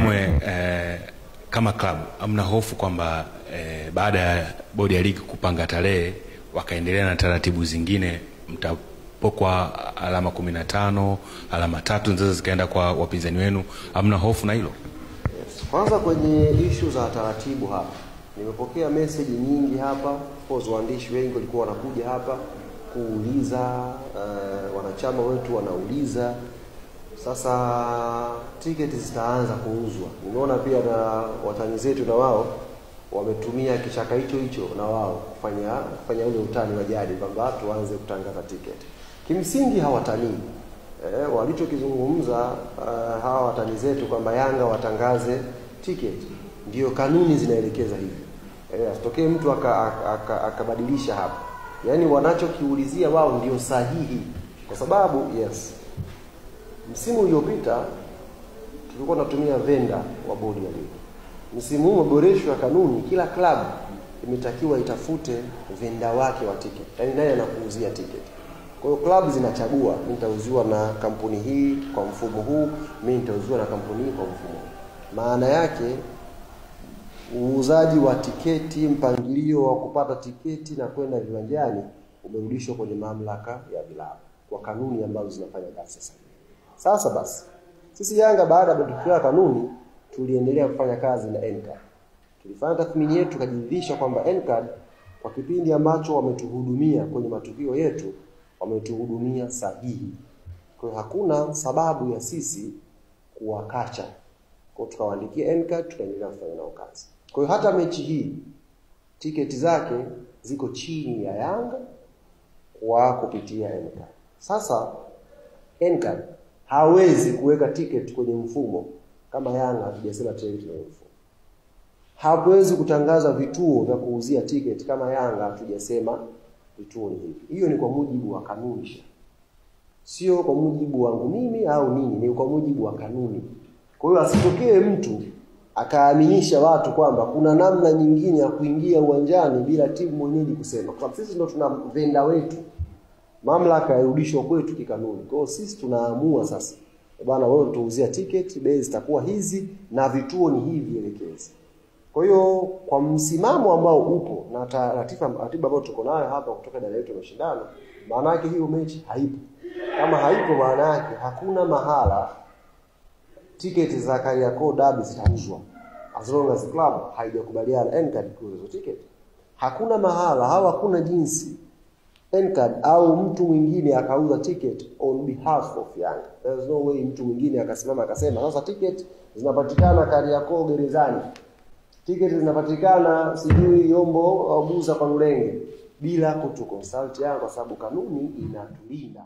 Kamwe kama klabu hamna hofu kwamba baada ya bodi ya ligi kupanga tarehe wakaendelea na taratibu zingine mtapokwa alama 15, alama 3 zinaweza zikaenda kwa wapinzani wenu? Hamna hofu na hilo? Yes. Kwanza kwenye issue za taratibu hapa, nimepokea message nyingi hapa, kwa waandishi wengi walikuwa wanakuja hapa kuuliza, wanachama wetu wanauliza sasa tiketi zitaanza kuuzwa. Nimeona pia na watani zetu na wao wametumia kichaka hicho na wao kufanya ule utani wa jadi kwamba tuanze kutangaza tiketi. Kimsingi hawatanii. Walichokizungumza hawa watani zetu kwamba Yanga watangaze tiketi, ndio kanuni zinaelekeza hivi. Asitokee mtu akabadilisha hapa. Yaani wanachokiulizia wao ndio sahihi, kwa sababu yes, msimu uliopita tulikuwa tunatumia vendor wa bodi ya ligi. Msimu huu maboresho ya kanuni, kila klabu imetakiwa itafute vendor wake wa tiketi. Yaani naye anakuuzia tiketi. Kwa hiyo klabu zinachagua, mimi nitauziwa na kampuni hii kwa mfumo huu, mimi nitauziwa na kampuni hii kwa mfumo huu. Maana yake uuzaji wa tiketi, mpangilio wa kupata tiketi na kwenda viwanjani umerudishwa kwenye mamlaka ya vilabu kwa kanuni ambazo zinafanya kazi sasa. Sasa basi, sisi Yanga baada ya kutoa kanuni tuliendelea kufanya kazi na NCAD. Tulifanya tathmini yetu tukajiridhisha kwamba NCAD kwa kipindi ambacho wametuhudumia kwenye matukio yetu wametuhudumia sahihi. Kwa hiyo hakuna sababu ya sisi kuwakacha. Kwa hiyo tukawaandikia NCAD, tukaendelea kufanya nao kazi. Kwa hiyo hata mechi hii tiketi zake ziko chini ya Yanga kwa kupitia NCAD. Sasa NCAD hawezi kuweka tiketi kwenye mfumo kama Yanga hatujasema tiketi na mfumo. Hawezi kutangaza vituo vya kuuzia tiketi kama Yanga hatujasema vituo ni hivi. Hiyo ni kwa mujibu wa kanuni. Sio kwa mujibu wangu mimi au nini, ni kwa mujibu wa kanuni. Kwa hiyo asitokee mtu akaaminisha watu kwamba kuna namna nyingine ya kuingia uwanjani bila timu mwenyeji kusema. Kwa sisi ndio tuna vendor wetu. Mamlaka yarudishwa kwetu kikanuni. Kwa hiyo sisi tunaamua sasa, bwana wewe tuuzia tiketi, bei zitakuwa hizi na vituo ni hivi elekezi. Kwa hiyo kwa msimamo ambao upo na ratiba ambayo tuko nayo hapa kutoka idara yetu ya mashindano, maana yake hiyo mechi haipo. Kama haipo maana yake hakuna mahala tiketi za Kariakoo Derby zitauzwa. As long as the club haijakubaliana NCAD kuuza tiketi. Hakuna mahala, hakuna jinsi NCAD au mtu mwingine akauza ticket on behalf of Yanga. There is no way mtu mwingine akasimama akasema sasa ticket zinapatikana Kariakoo gerezani, ticket zinapatikana sijui Yombo au Buza kwa Lulenge, bila kutu consult Yanga, kwa sababu kanuni inatulinda.